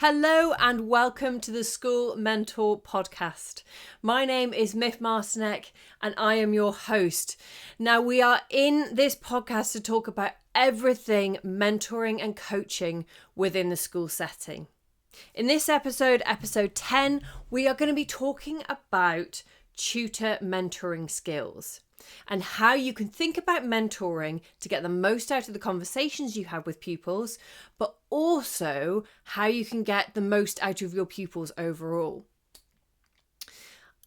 Hello and welcome to the School Mentor podcast. My name is Miff Marstinek and I am your host. Now we are in this podcast to talk about everything mentoring and coaching within the school setting. In this episode 10, we are going to be talking about tutor mentoring skills and how you can think about mentoring to get the most out of the conversations you have with pupils, but also how you can get the most out of your pupils overall.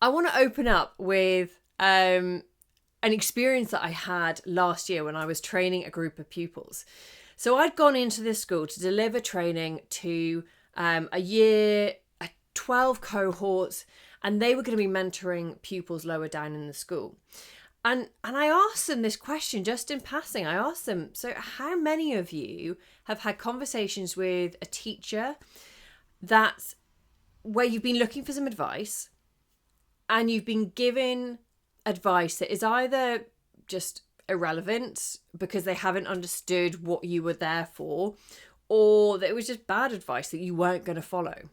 I want to open up with an experience that I had last year when I was training a group of pupils. So I'd gone into this school to deliver training to a year, 12 cohorts, and they were going to be mentoring pupils lower down in the school. And I asked them this question just in passing. I asked them, so how many of you have had conversations with a teacher that's where you've been looking for some advice and you've been given advice that is either just irrelevant because they haven't understood what you were there for, or that it was just bad advice that you weren't going to follow?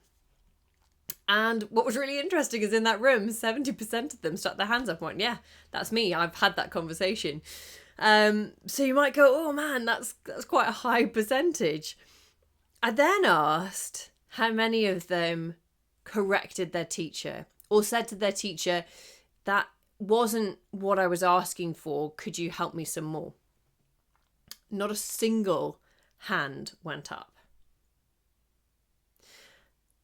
And what was really interesting is in that room, 70% of them stuck their hands up and went, yeah, that's me. I've had that conversation. So you might go, oh man, that's quite a high percentage. I then asked how many of them corrected their teacher or said to their teacher, that wasn't what I was asking for. Could you help me some more? Not a single hand went up.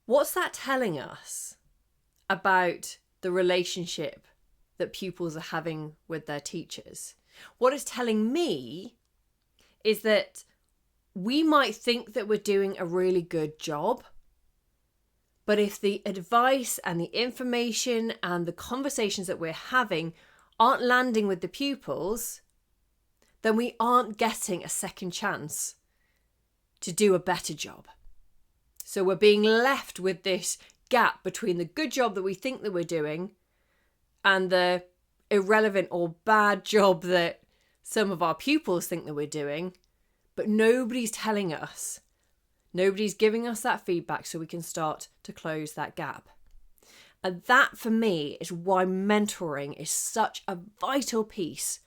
What's that telling us about the relationship that pupils are having with their teachers? What it's telling me is that we might think that we're doing a really good job, but if the advice and the information and the conversations that we're having aren't landing with the pupils, then we aren't getting a second chance to do a better job. So we're being left with this gap between the good job that we think that we're doing and the irrelevant or bad job that some of our pupils think that we're doing, but nobody's telling us. Nobody's giving us that feedback so we can start to close that gap. And that for me is why mentoring is such a vital piece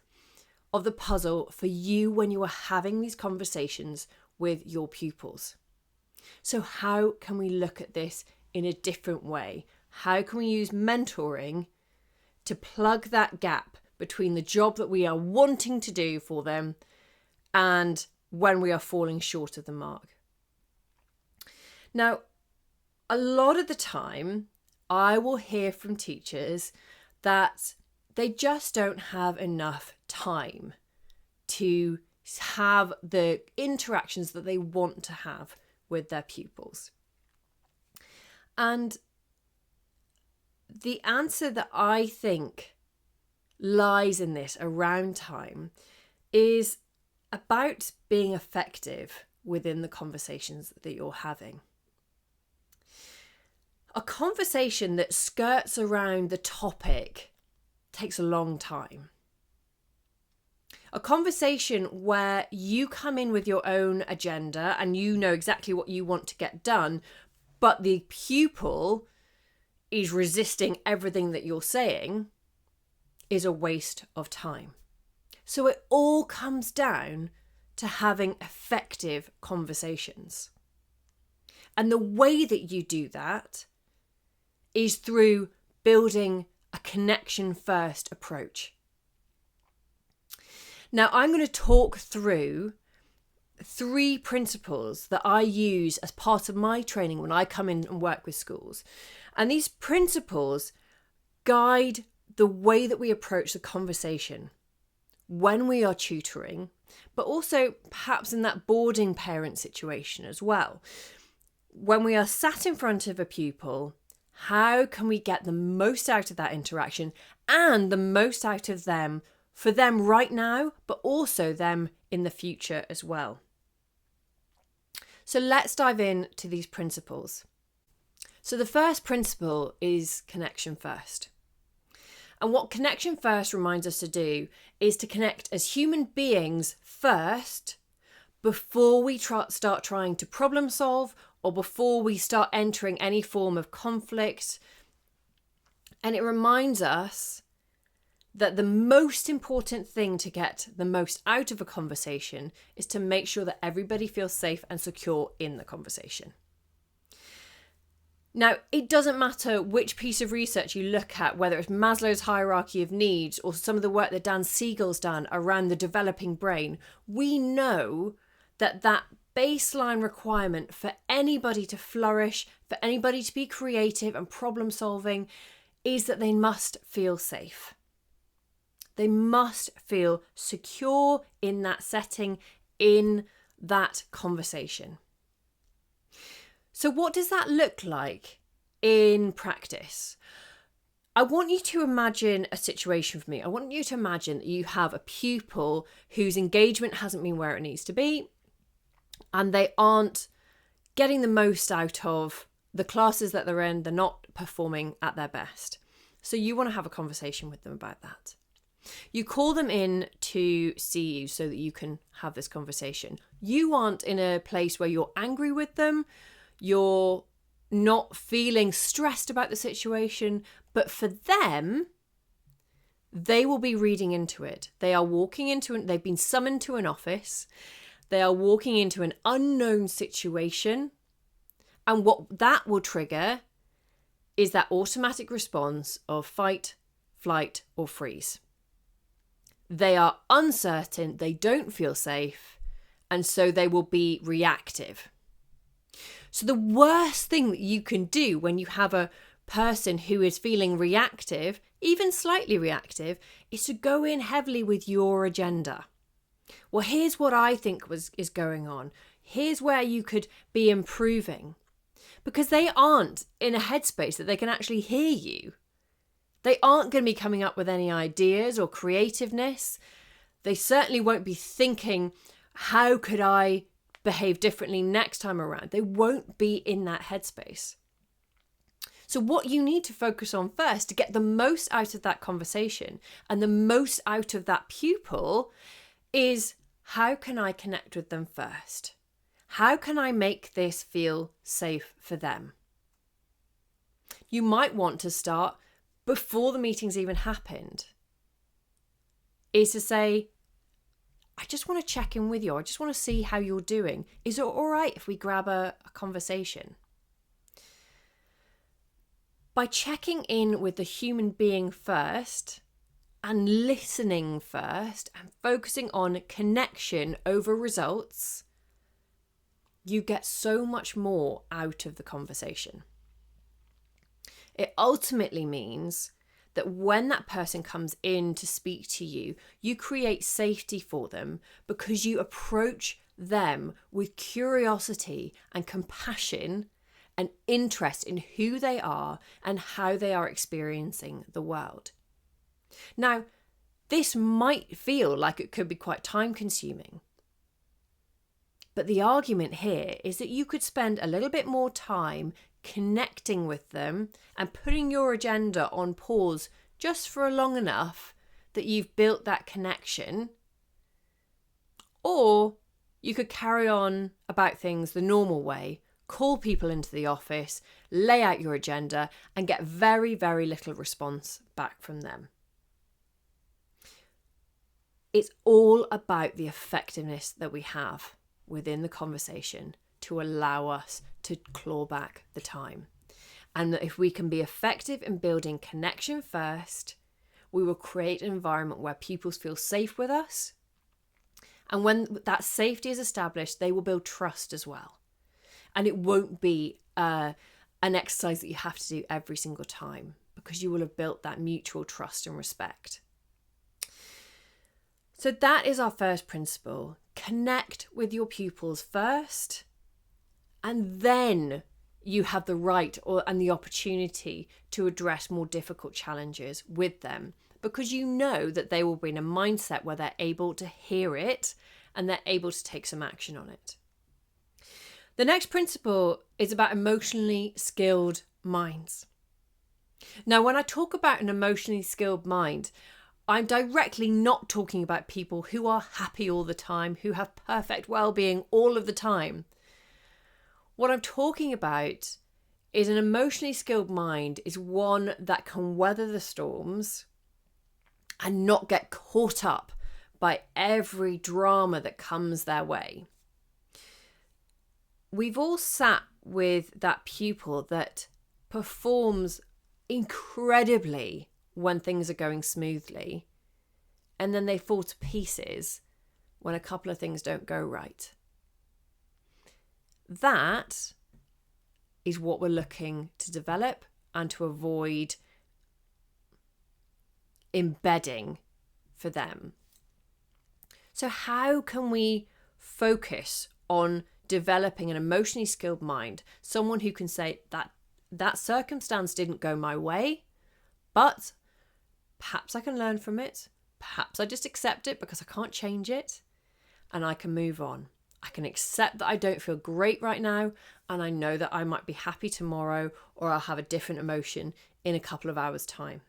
of the puzzle for you when you are having these conversations with your pupils. So how can we look at this in a different way? How can we use mentoring to plug that gap between the job that we are wanting to do for them and when we are falling short of the mark? Now, a lot of the time, I will hear from teachers that they just don't have enough time to have the interactions that they want to have with their pupils. And the answer that I think lies in this around time is about being effective within the conversations that you're having. A conversation that skirts around the topic takes a long time. A conversation where you come in with your own agenda and you know exactly what you want to get done, but the pupil is resisting everything that you're saying, is a waste of time. So it all comes down to having effective conversations. And the way that you do that is through building a connection first approach. Now, I'm going to talk through 3 principles that I use as part of my training when I come in and work with schools. And these principles guide the way that we approach the conversation when we are tutoring, but also perhaps in that boarding parent situation as well. When we are sat in front of a pupil, how can we get the most out of that interaction and the most out of them for them right now, but also them in the future as well? So let's dive into these principles. So the first principle is connection first. And what connection first reminds us to do is to connect as human beings first before we start trying to problem solve or before we start entering any form of conflict. And it reminds us that the most important thing to get the most out of a conversation is to make sure that everybody feels safe and secure in the conversation. Now, it doesn't matter which piece of research you look at, whether it's Maslow's hierarchy of needs or some of the work that Dan Siegel's done around the developing brain. We know that that baseline requirement for anybody to flourish, for anybody to be creative and problem solving, is that they must feel safe. They must feel secure in that setting, in that conversation. So what does that look like in practice? I want you to imagine a situation for me. I want you to imagine that you have a pupil whose engagement hasn't been where it needs to be, and they aren't getting the most out of the classes that they're in. They're not performing at their best. So you want to have a conversation with them about that. You call them in to see you so that you can have this conversation. You aren't in a place where you're angry with them. You're not feeling stressed about the situation, but for them, they will be reading into it. They are walking into it. They've been summoned to an office. They are walking into an unknown situation. And what that will trigger is that automatic response of fight, flight, or freeze. They are uncertain, they don't feel safe, and so they will be reactive. So the worst thing that you can do when you have a person who is feeling reactive, even slightly reactive, is to go in heavily with your agenda. Well, here's what I think is going on. Here's where you could be improving. Because they aren't in a headspace that they can actually hear you. They aren't going to be coming up with any ideas or creativeness. They certainly won't be thinking, how could I behave differently next time around? They won't be in that headspace. So what you need to focus on first to get the most out of that conversation and the most out of that pupil is, how can I connect with them first? How can I make this feel safe for them? You might want to start before the meeting's even happened, is to say, I just want to check in with you. I just want to see how you're doing. Is it all right if we grab a conversation? By checking in with the human being first and listening first and focusing on connection over results, you get so much more out of the conversation. It ultimately means that when that person comes in to speak to you, you create safety for them because you approach them with curiosity and compassion and interest in who they are and how they are experiencing the world. Now, this might feel like it could be quite time-consuming. But the argument here is that you could spend a little bit more time connecting with them and putting your agenda on pause just for long enough that you've built that connection. Or you could carry on about things the normal way, call people into the office, lay out your agenda, and get very, very little response back from them. It's all about the effectiveness that we have within the conversation to allow us to claw back the time. And that if we can be effective in building connection first, we will create an environment where pupils feel safe with us. And when that safety is established, they will build trust as well. And it won't be an exercise that you have to do every single time, because you will have built that mutual trust and respect. So that is our first principle. Connect with your pupils first, and then you have the right and the opportunity to address more difficult challenges with them, because you know that they will be in a mindset where they're able to hear it and they're able to take some action on it. The next principle is about emotionally skilled minds. Now, when I talk about an emotionally skilled mind, I'm directly not talking about people who are happy all the time, who have perfect well-being all of the time. What I'm talking about is an emotionally skilled mind is one that can weather the storms and not get caught up by every drama that comes their way. We've all sat with that pupil that performs incredibly when things are going smoothly, and then they fall to pieces when a couple of things don't go right. That is what we're looking to develop and to avoid embedding for them. So how can we focus on developing an emotionally skilled mind, someone who can say that circumstance didn't go my way, but perhaps I can learn from it, perhaps I just accept it because I can't change it, and I can move on. I can accept that I don't feel great right now, and I know that I might be happy tomorrow, or I'll have a different emotion in a couple of hours' time.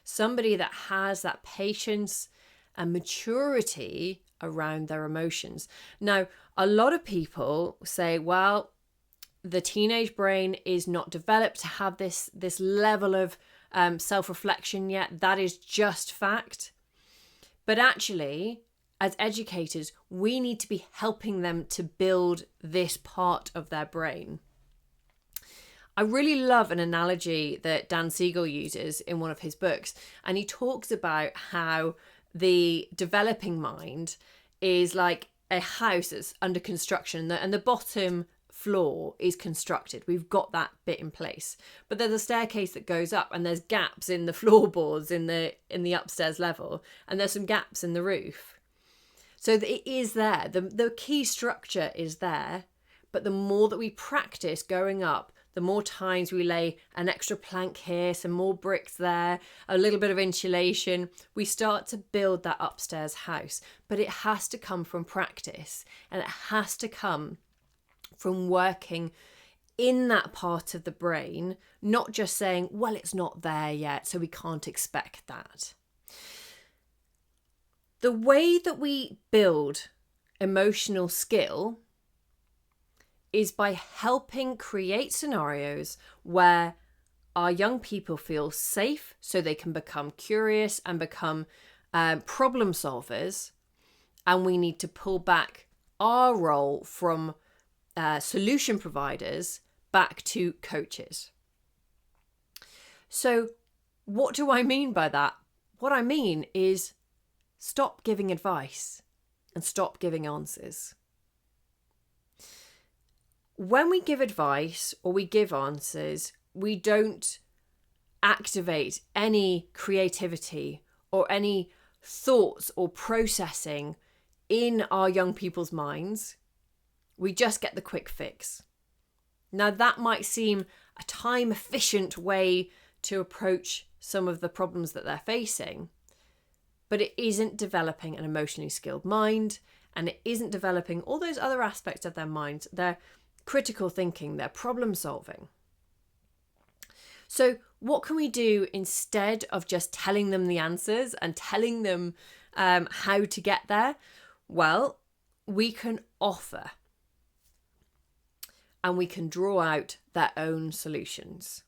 Somebody that has that patience and maturity around their emotions. Now, a lot of people say, well, the teenage brain is not developed to have this level of self-reflection yet. That is just fact. But actually, as educators, we need to be helping them to build this part of their brain. I really love an analogy that Dan Siegel uses in one of his books, and he talks about how the developing mind is like a house that's under construction, and the bottom floor is constructed. We've got that bit in place, but there's a staircase that goes up, and there's gaps in the floorboards in the upstairs level, and there's some gaps in the roof. So it is there. The key structure is there, but the more that we practice going up, the more times we lay an extra plank here, some more bricks there, a little bit of insulation, we start to build that upstairs house. But it has to come from practice, and it has to come from working in that part of the brain, not just saying, well, it's not there yet, so we can't expect that. The way that we build emotional skill is by helping create scenarios where our young people feel safe so they can become curious and become problem solvers. And we need to pull back our role from solution providers back to coaches. So what do I mean by that? What I mean is stop giving advice and stop giving answers. When we give advice or we give answers, we don't activate any creativity or any thoughts or processing in our young people's minds. We just get the quick fix. Now, that might seem a time-efficient way to approach some of the problems that they're facing, but it isn't developing an emotionally skilled mind, and it isn't developing all those other aspects of their mind, their critical thinking, their problem solving. So what can we do instead of just telling them the answers and telling them how to get there? Well, we can offer, and we can draw out their own solutions.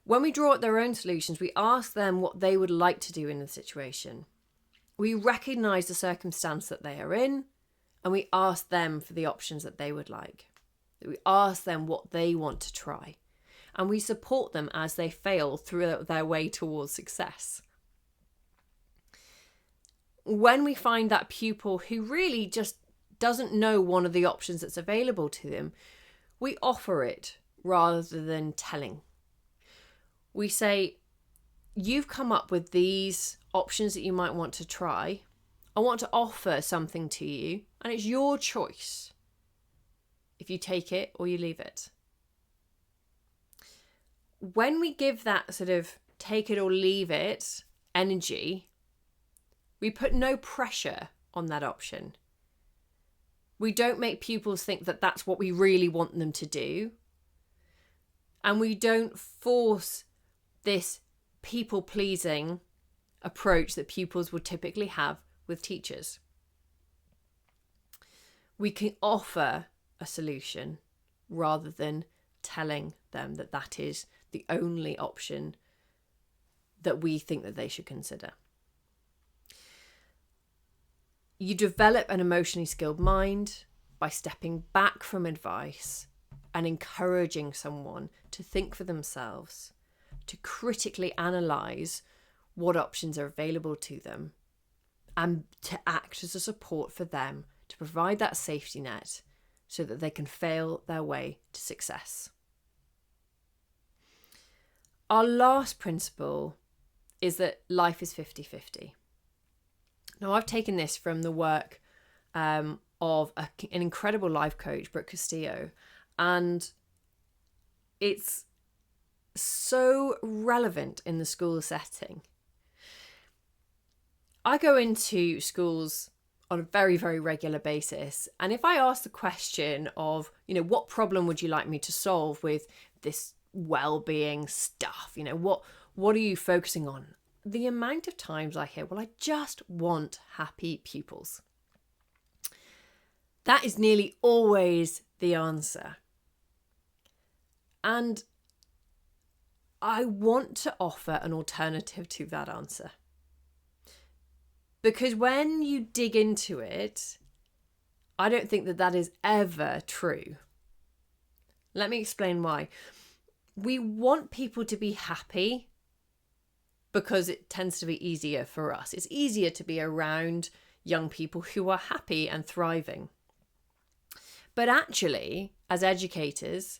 When we draw out their own solutions, we ask them what they would like to do in the situation. We recognise the circumstance that they are in, and we ask them for the options that they would like. We ask them what they want to try, and we support them as they fail through their way towards success. When we find that pupil who really just doesn't know one of the options that's available to them, we offer it rather than telling. We say, you've come up with these options that you might want to try. I want to offer something to you, and it's your choice if you take it or you leave it. When we give that sort of take it or leave it energy, we put no pressure on that option. We don't make pupils think that that's what we really want them to do. And we don't force this people-pleasing approach that pupils would typically have with teachers. We can offer a solution rather than telling them that that is the only option that we think that they should consider. You develop an emotionally skilled mind by stepping back from advice and encouraging someone to think for themselves, to critically analyse what options are available to them, and to act as a support for them to provide that safety net so that they can fail their way to success. Our last principle is that life is 50-50. Now, I've taken this from the work of an incredible life coach, Brooke Castillo, and it's so relevant in the school setting. I go into schools on a very, very regular basis, and if I ask the question of, what problem would you like me to solve with this well-being stuff? What are you focusing on? The amount of times I hear, well, I just want happy pupils. That is nearly always the answer. And I want to offer an alternative to that answer. Because when you dig into it, I don't think that that is ever true. Let me explain why. We want people to be happy because it tends to be easier for us. It's easier to be around young people who are happy and thriving. But actually, as educators,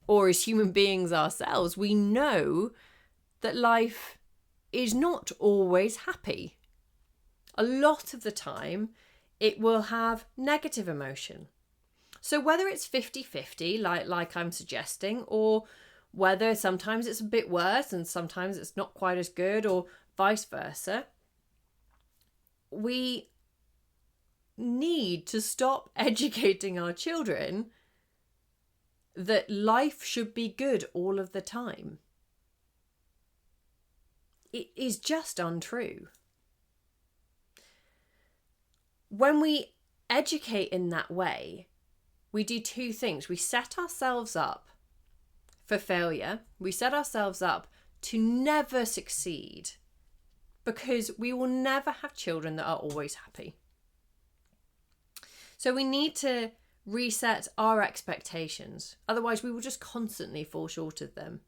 or as human beings ourselves, we know that life is not always happy. A lot of the time, it will have negative emotion. So whether it's 50-50, like I'm suggesting, or whether sometimes it's a bit worse and sometimes it's not quite as good, or vice versa, we need to stop educating our children that life should be good all of the time. It is just untrue. When we educate in that way, we do two things. We set ourselves up for failure. We set ourselves up to never succeed because we will never have children that are always happy. So we need to reset our expectations. Otherwise, we will just constantly fall short of them.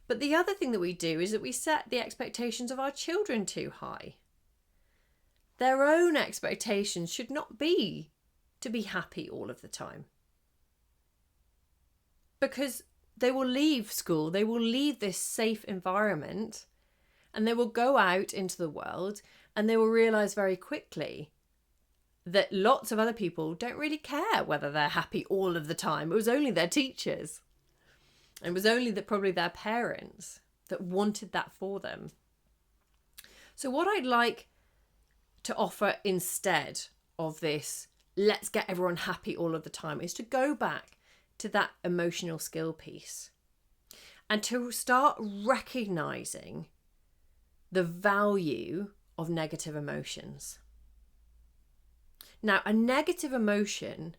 But the other thing that we do is that we set the expectations of our children too high. Their own expectations should not be to be happy all of the time. Because they will leave school, they will leave this safe environment, and they will go out into the world and they will realise very quickly that lots of other people don't really care whether they're happy all of the time. It was only their teachers. It was only probably their parents that wanted that for them. So what I'd like to offer instead of this, let's get everyone happy all of the time, is to go back to that emotional skill piece and to start recognising the value of negative emotions. Now, a negative emotion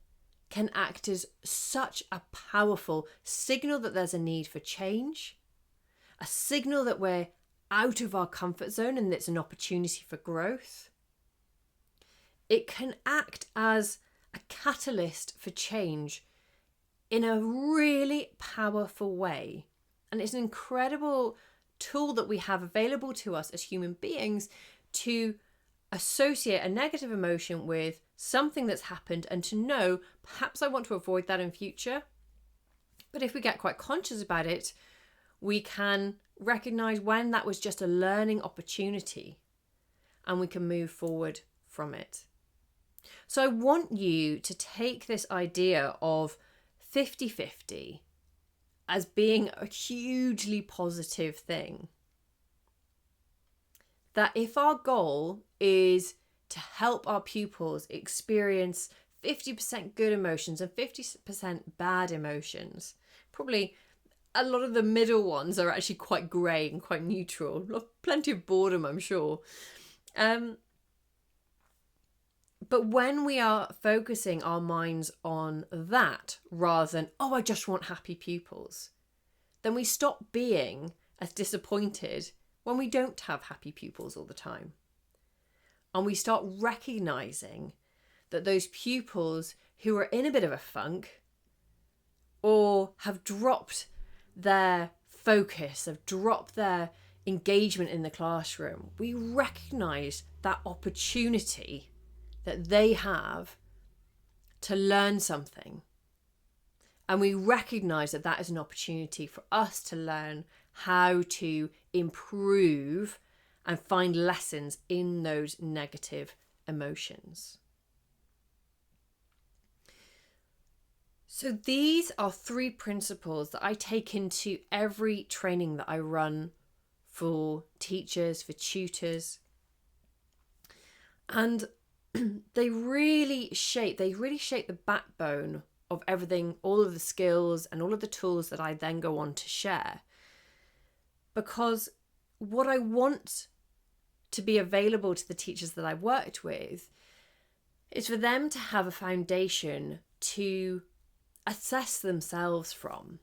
can act as such a powerful signal that there's a need for change, a signal that we're out of our comfort zone and it's an opportunity for growth. It can act as a catalyst for change in a really powerful way. And it's an incredible tool that we have available to us as human beings to associate a negative emotion with something that's happened and to know, perhaps I want to avoid that in future. But if we get quite conscious about it, we can recognize when that was just a learning opportunity and we can move forward from it. So I want you to take this idea of 50-50 as being a hugely positive thing. That if our goal is to help our pupils experience 50% good emotions and 50% bad emotions, probably a lot of the middle ones are actually quite grey and quite neutral. Plenty of boredom, I'm sure. But But when we are focusing our minds on that rather than, oh, I just want happy pupils, then we stop being as disappointed when we don't have happy pupils all the time. And we start recognizing that those pupils who are in a bit of a funk or have dropped their focus, have dropped their engagement in the classroom, we recognize that opportunity that they have to learn something. And we recognize that that is an opportunity for us to learn how to improve and find lessons in those negative emotions. So these are 3 principles that I take into every training that I run for teachers, for tutors. And they really shape the backbone of everything, all of the skills and all of the tools that I then go on to share. Because what I want to be available to the teachers that I've worked with is for them to have a foundation to assess themselves from.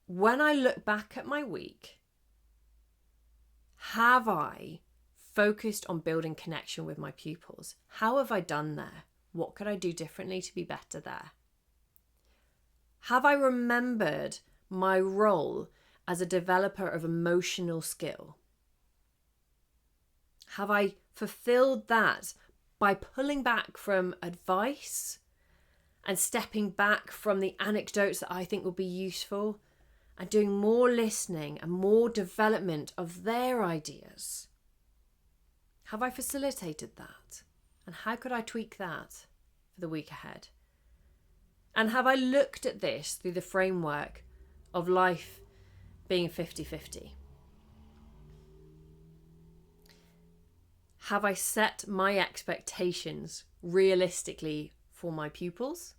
When I look back at my week, have I focused on building connection with my pupils? How have I done there? What could I do differently to be better there? Have I remembered my role as a developer of emotional skill? Have I fulfilled that by pulling back from advice and stepping back from the anecdotes that I think will be useful and doing more listening and more development of their ideas? Have I facilitated that? And how could I tweak that for the week ahead? And have I looked at this through the framework of life being 50-50? Have I set my expectations realistically for my pupils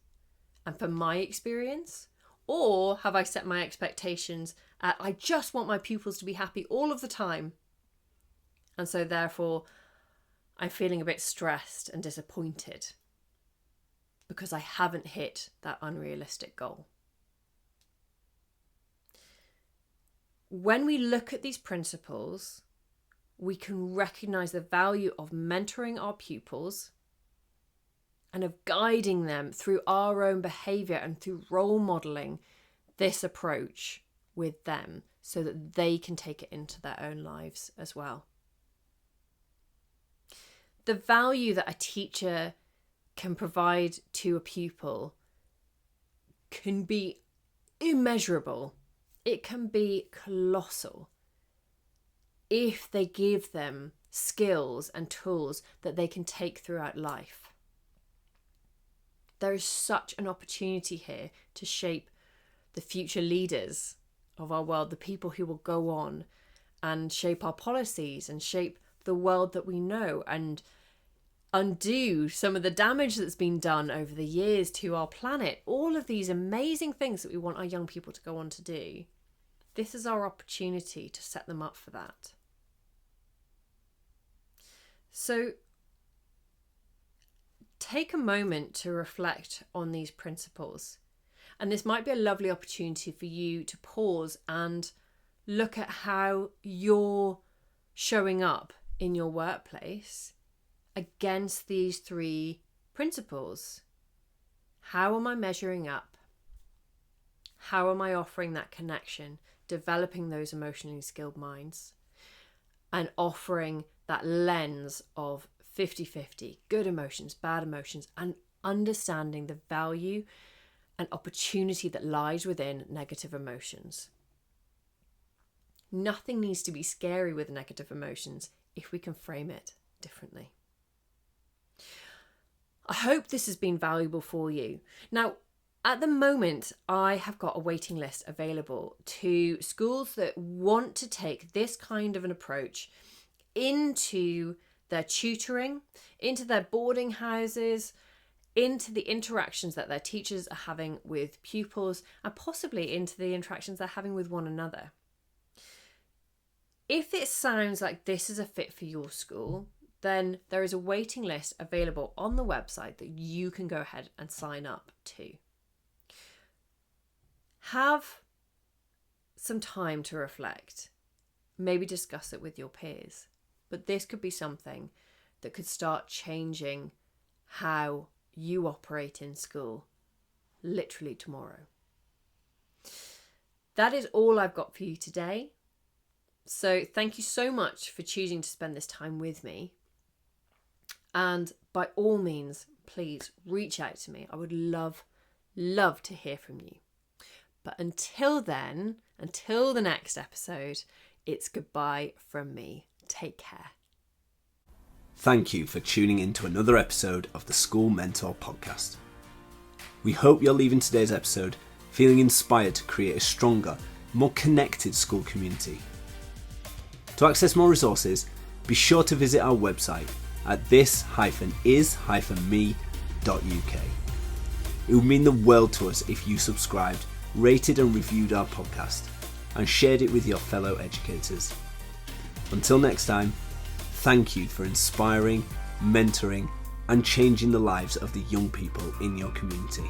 and for my experience? Or have I set my expectations at, I just want my pupils to be happy all of the time, and so therefore I'm feeling a bit stressed and disappointed because I haven't hit that unrealistic goal? When we look at these principles, we can recognize the value of mentoring our pupils and of guiding them through our own behaviour and through role modelling this approach with them so that they can take it into their own lives as well. The value that a teacher can provide to a pupil can be immeasurable. It can be colossal if they give them skills and tools that they can take throughout life. There is such an opportunity here to shape the future leaders of our world, the people who will go on and shape our policies and shape the world that we know and undo some of the damage that's been done over the years to our planet. All of these amazing things that we want our young people to go on to do. This is our opportunity to set them up for that. So take a moment to reflect on these principles. And this might be a lovely opportunity for you to pause and look at how you're showing up in your workplace against these 3 principles. How am I measuring up? How am I offering that connection, developing those emotionally skilled minds, and offering that lens of 50-50, good emotions, bad emotions, and understanding the value and opportunity that lies within negative emotions? Nothing needs to be scary with negative emotions if we can frame it differently. I hope this has been valuable for you. Now, at the moment, I have got a waiting list available to schools that want to take this kind of an approach into their tutoring, into their boarding houses, into the interactions that their teachers are having with pupils, and possibly into the interactions they're having with one another. If it sounds like this is a fit for your school, then there is a waiting list available on the website that you can go ahead and sign up to. Have some time to reflect. Maybe discuss it with your peers. But this could be something that could start changing how you operate in school literally tomorrow. That is all I've got for you today. So thank you so much for choosing to spend this time with me. And by all means, please reach out to me. I would love to hear from you. But until then, until the next episode, it's goodbye from me. Take care. Thank you for tuning in to another episode of the School Mentor Podcast. We hope you're leaving today's episode feeling inspired to create a stronger, more connected school community. To access more resources, be sure to visit our website at this-is-me.uk. It would mean the world to us if you subscribed, rated and reviewed our podcast, and shared it with your fellow educators. Until next time, thank you for inspiring, mentoring, and changing the lives of the young people in your community.